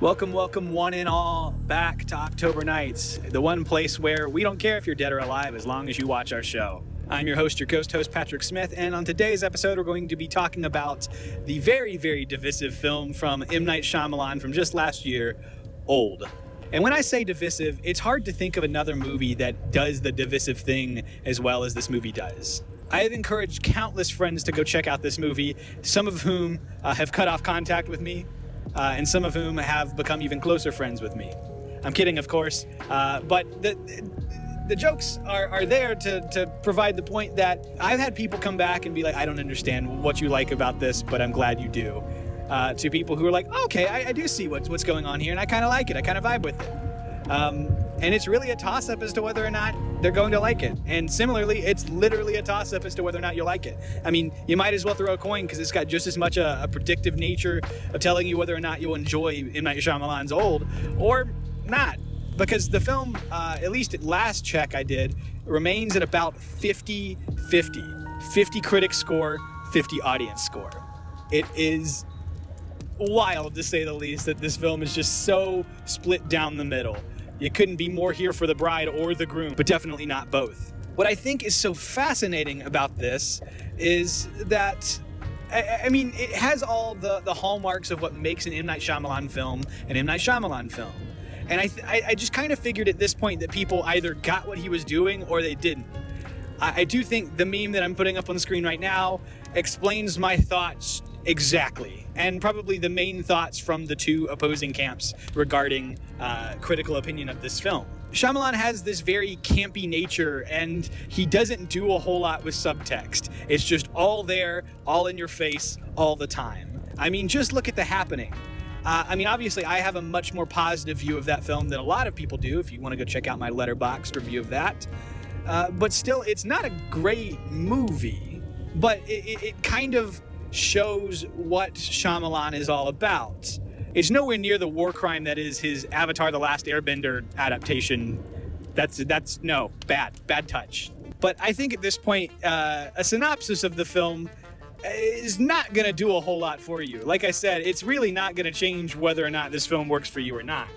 Welcome one and all back to October Nights, the one place where we don't care if you're dead or alive as long as you watch our show. I'm your host, your ghost host, Patrick Smith, and on today's episode we're going to be talking about the very, very divisive film from M. Night Shyamalan from just last year, Old. And when I say divisive, it's hard to think of another movie that does the divisive thing as well as this movie does. I have encouraged countless friends to go check out this movie, some of whom have cut off contact with me, and some of whom have become even closer friends with me. I'm kidding, of course, but the jokes are there to provide the point that I've had people come back and be like, I don't understand what you like about this, but I'm glad you do. To people who are like, okay, I do see what's going on here, and I kind of like it. I kind of vibe with it. And it's really a toss-up as to whether or not they're going to like it. And similarly, it's literally a toss-up as to whether or not you'll like it. I mean, you might as well throw a coin because it's got just as much a predictive nature of telling you whether or not you'll enjoy M. Night Shyamalan's Old or not. Because the film, at least at last check I did, remains at about 50-50. 50 critic score, 50 audience score. It is wild, to say the least, that this film is just so split down the middle. You couldn't be more here for the bride or the groom, but definitely not both. What I think is so fascinating about this is that, I mean, it has all the hallmarks of what makes an M. Night Shyamalan film an M. Night Shyamalan film. And I just kind of figured at this point that people either got what he was doing or they didn't. I do think the meme that I'm putting up on the screen right now explains my thoughts exactly, and probably the main thoughts from the two opposing camps regarding critical opinion of this film. Shyamalan has this very campy nature, and he doesn't do a whole lot with subtext. It's just all there, all in your face, all the time. I mean, just look at The Happening. I mean, obviously, I have a much more positive view of that film than a lot of people do, if you want to go check out my Letterboxd review of that. But still, it's not a great movie, but it kind of shows what Shyamalan is all about. It's nowhere near the war crime that is his Avatar: The Last Airbender adaptation. That's bad touch. But I think at this point, a synopsis of the film is not going to do a whole lot for you. Like I said, it's really not going to change whether or not this film works for you or not.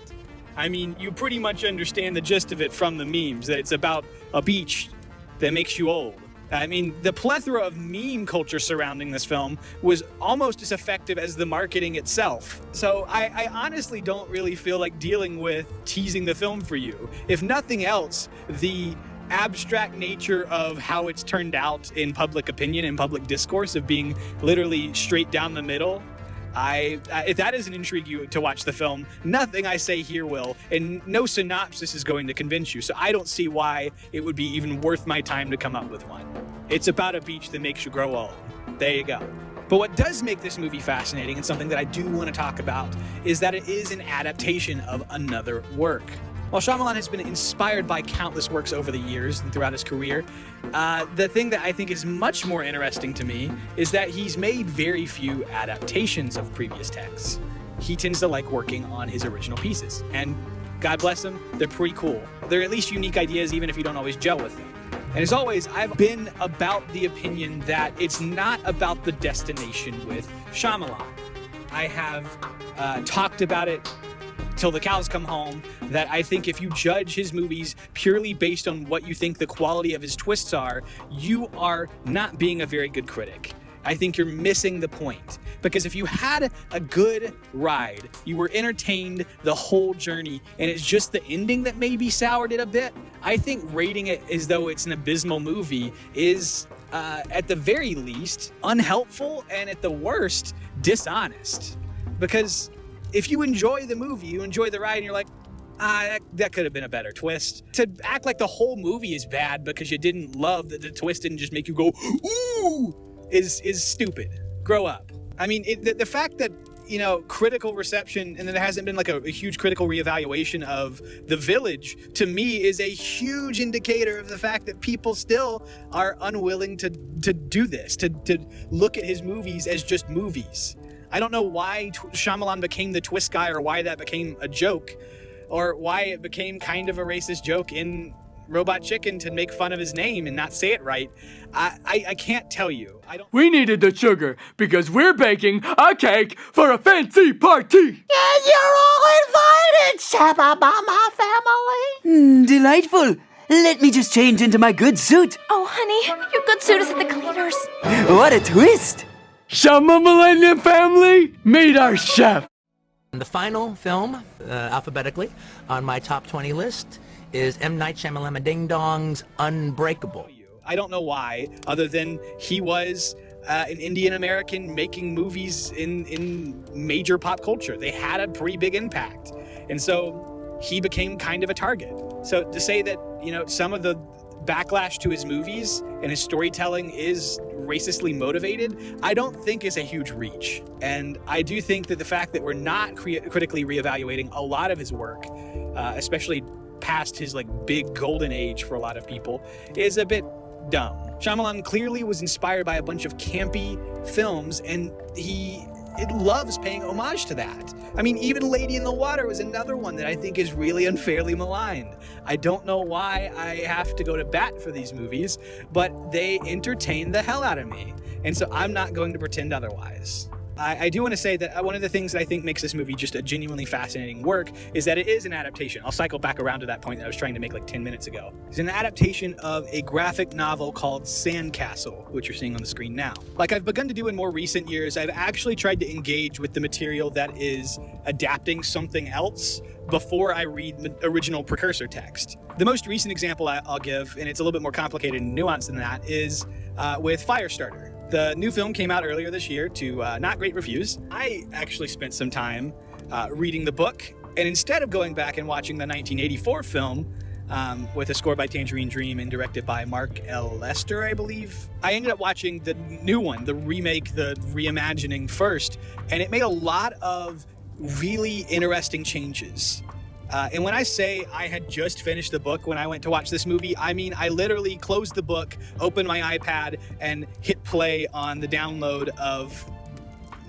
I mean, you pretty much understand the gist of it from the memes, that it's about a beach that makes you old. I mean, the plethora of meme culture surrounding this film was almost as effective as the marketing itself. So I honestly don't really feel like dealing with teasing the film for you. If nothing else, the abstract nature of how it's turned out in public opinion and public discourse of being literally straight down the middle, if that doesn't intrigue you to watch the film, nothing I say here will, and no synopsis is going to convince you, so I don't see why it would be even worth my time to come up with one. It's about a beach that makes you grow old. There you go. But what does make this movie fascinating, and something that I do want to talk about, is that it is an adaptation of another work. While Shyamalan has been inspired by countless works over the years and throughout his career, the thing that I think is much more interesting to me is that he's made very few adaptations of previous texts. He tends to like working on his original pieces, and God bless him, they're pretty cool. They're at least unique ideas, even if you don't always gel with them. And as always, I've been about the opinion that it's not about the destination with Shyamalan. I have talked about it till the cows come home, that I think if you judge his movies purely based on what you think the quality of his twists are, you are not being a very good critic. I think you're missing the point. Because if you had a good ride, you were entertained the whole journey, and it's just the ending that maybe soured it a bit, I think rating it as though it's an abysmal movie is, at the very least, unhelpful, and at the worst, dishonest. Because if you enjoy the movie, you enjoy the ride, and you're like, that could have been a better twist. To act like the whole movie is bad because you didn't love that the twist didn't just make you go, ooh, is stupid. Grow up. I mean, the fact that, critical reception, and there hasn't been like a huge critical reevaluation of The Village, to me is a huge indicator of the fact that people still are unwilling to do this, to look at his movies as just movies. I don't know why Shyamalan became the twist guy, or why that became a joke, or why it became kind of a racist joke in Robot Chicken to make fun of his name and not say it right. I can't tell you. We needed the sugar because we're baking a cake for a fancy party. And you're all invited, Shabba-Mama family. Delightful. Let me just change into my good suit. Oh, honey, your good suit is at the cleaners. What a twist. Shama Millennium family, meet our chef. The final film, alphabetically, on my top 20 list is M. Night Shyamalan Ding Dong's Unbreakable. I don't know why, other than he was an Indian American making movies in major pop culture. They had a pretty big impact. And so he became kind of a target. So to say that, some of the backlash to his movies and his storytelling is racistly motivated, I don't think is a huge reach. And I do think that the fact that we're not critically reevaluating a lot of his work, especially past his big golden age for a lot of people, is a bit dumb. Shyamalan clearly was inspired by a bunch of campy films, and it loves paying homage to that. I mean, even Lady in the Water was another one that I think is really unfairly maligned. I don't know why I have to go to bat for these movies, but they entertain the hell out of me. And so I'm not going to pretend otherwise. I do want to say that one of the things that I think makes this movie just a genuinely fascinating work is that it is an adaptation. I'll cycle back around to that point that I was trying to make 10 minutes ago. It's an adaptation of a graphic novel called Sandcastle, which you're seeing on the screen now. Like I've begun to do in more recent years, I've actually tried to engage with the material that is adapting something else before I read the original precursor text. The most recent example I'll give, and it's a little bit more complicated and nuanced than that, is with Firestarter. The new film came out earlier this year to not great reviews. I actually spent some time reading the book, and instead of going back and watching the 1984 film with a score by Tangerine Dream and directed by Mark L. Lester, I believe, I ended up watching the new one, the remake, the reimagining first, and it made a lot of really interesting changes. And when I say I had just finished the book when I went to watch this movie, I mean I literally closed the book, opened my iPad, and hit play on the download of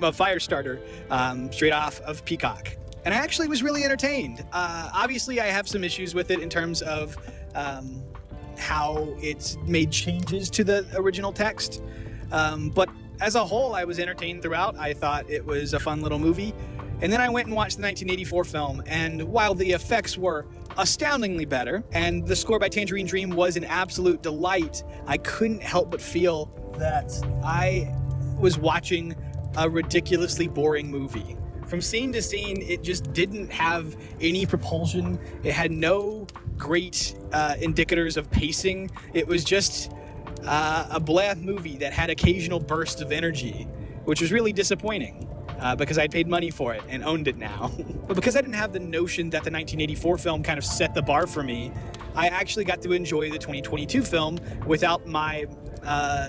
Firestarter straight off of Peacock. And I actually was really entertained. Obviously, I have some issues with it in terms of how it's made changes to the original text. But as a whole, I was entertained throughout. I thought it was a fun little movie. And then I went and watched the 1984 film, and while the effects were astoundingly better, and the score by Tangerine Dream was an absolute delight, I couldn't help but feel that I was watching a ridiculously boring movie. From scene to scene, it just didn't have any propulsion. It had no great indicators of pacing. It was just a blah movie that had occasional bursts of energy, which was really disappointing. Because I'd paid money for it and owned it now. But because I didn't have the notion that the 1984 film kind of set the bar for me, I actually got to enjoy the 2022 film without my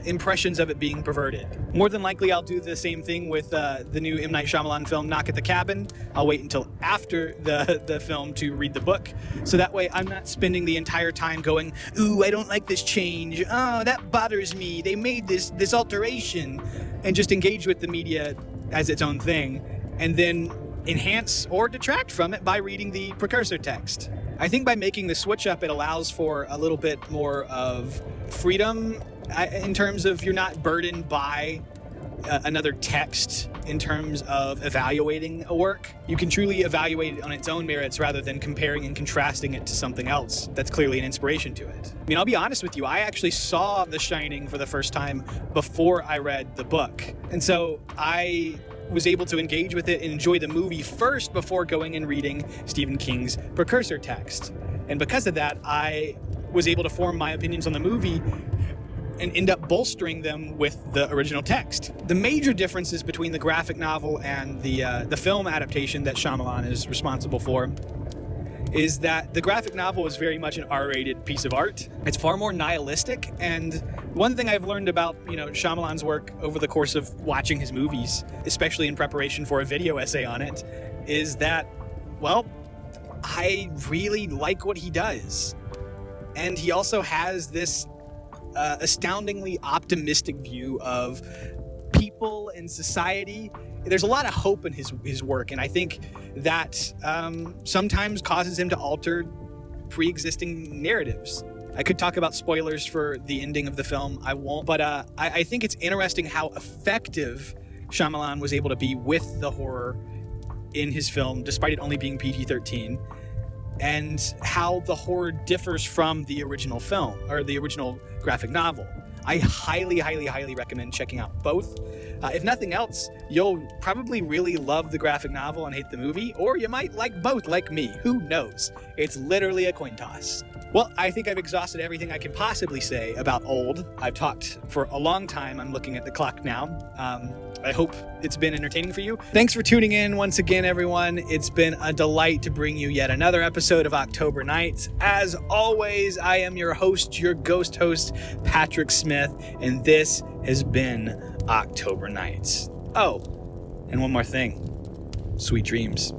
impressions of it being perverted. More than likely, I'll do the same thing with the new M. Night Shyamalan film, Knock at the Cabin. I'll wait until after the film to read the book, so that way I'm not spending the entire time going, ooh, I don't like this change. Oh, that bothers me. They made this alteration. And just engage with the media as its own thing, and then enhance or detract from it by reading the precursor text. I think by making the switch up, it allows for a little bit more of freedom in terms of you're not burdened by another text in terms of evaluating a work. You can truly evaluate it on its own merits rather than comparing and contrasting it to something else that's clearly an inspiration to it. I mean, I'll be honest with you, I actually saw The Shining for the first time before I read the book. And so I was able to engage with it and enjoy the movie first before going and reading Stephen King's precursor text. And because of that, I was able to form my opinions on the movie and end up bolstering them with the original text. The major differences between the graphic novel and the film adaptation that Shyamalan is responsible for is that the graphic novel is very much an R-rated piece of art. It's far more nihilistic, and one thing I've learned about, Shyamalan's work over the course of watching his movies, especially in preparation for a video essay on it, is that, well, I really like what he does. And he also has this astoundingly optimistic view of people and society. There's a lot of hope in his work, and I think that sometimes causes him to alter pre-existing narratives. I could talk about spoilers for the ending of the film. I won't, but I think it's interesting how effective Shyamalan was able to be with the horror in his film, despite it only being PG-13, and how the horror differs from the original film, or the original graphic novel. I highly, highly, highly recommend checking out both. If nothing else, you'll probably really love the graphic novel and hate the movie, or you might like both like me. Who knows? It's literally a coin toss. Well, I think I've exhausted everything I can possibly say about Old. I've talked for a long time. I'm looking at the clock now. I hope it's been entertaining for you. Thanks for tuning in once again, everyone. It's been a delight to bring you yet another episode of October Nights. As always, I am your host, your ghost host, Patrick Smith, and this has been October Nights. Oh, and one more thing. Sweet dreams.